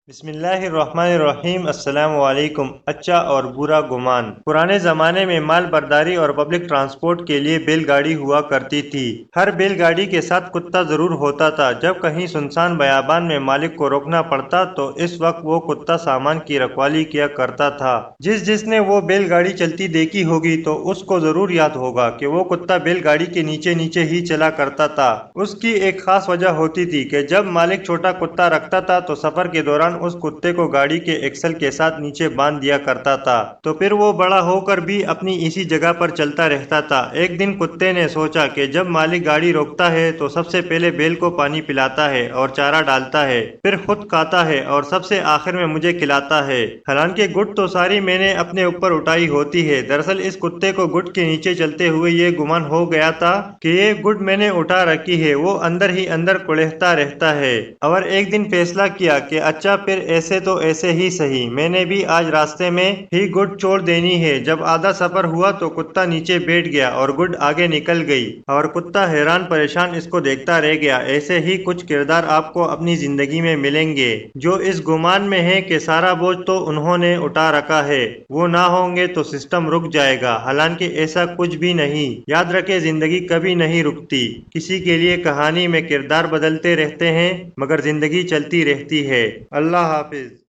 بسم اللہ الرحمن الرحیم۔ السلام علیکم۔ اچھا اور برا گمان۔ پرانے زمانے میں مال برداری اور پبلک ٹرانسپورٹ کے لیے بیل گاڑی ہوا کرتی تھی۔ ہر بیل گاڑی کے ساتھ کتا ضرور ہوتا تھا۔ جب کہیں سنسان بیابان میں مالک کو روکنا پڑتا تو اس وقت وہ کتا سامان کی رکھوالی کیا کرتا تھا۔ جس نے وہ بیل گاڑی چلتی دیکھی ہوگی تو اس کو ضرور یاد ہوگا کہ وہ کتا بیل گاڑی کے نیچے نیچے ہی چلا کرتا تھا۔ اس کی ایک خاص وجہ ہوتی تھی کہ جب مالک چھوٹا کتا رکھتا تھا تو سفر کے دوران اس کتے کو گاڑی کے ایکسل کے ساتھ نیچے باندھ دیا کرتا تھا، تو پھر وہ بڑا ہو کر بھی اپنی اسی جگہ پر چلتا رہتا تھا۔ ایک دن کتے نے سوچا کہ جب مالک گاڑی روکتا ہے تو سب سے پہلے بیل کو پانی پلاتا ہے اور چارہ ڈالتا ہے، پھر خود کھاتا ہے اور سب سے آخر میں مجھے کھلاتا ہے۔ حالانکہ گٹ تو ساری میں نے اپنے اوپر اٹھائی ہوتی ہے۔ دراصل اس کتے کو گٹ کے نیچے چلتے ہوئے یہ گمان ہو گیا تھا کہ یہ گٹ میں نے اٹھا رکھی ہے۔ وہ اندر ہی اندر کڑھتا رہتا ہے اور ایک دن فیصلہ کیا کہ اچھا پھر ایسے تو ایسے ہی صحیح، میں نے بھی آج راستے میں ہی گڈ چھوڑ دینی ہے۔ جب آدھا سفر ہوا تو کتا نیچے بیٹھ گیا اور گڈ آگے نکل گئی اور کتا حیران پریشان اس کو دیکھتا رہ گیا۔ ایسے ہی کچھ کردار آپ کو اپنی زندگی میں ملیں گے جو اس گمان میں ہے کہ سارا بوجھ تو انہوں نے اٹھا رکھا ہے، وہ نہ ہوں گے تو سسٹم رک جائے گا۔ حالانکہ ایسا کچھ بھی نہیں۔ یاد رکھیں، زندگی کبھی نہیں رکتی۔ کسی کے لیے کہانی میں کردار بدلتے رہتے ہیں مگر زندگی چلتی رہتی ہے۔ اللہ حافظ۔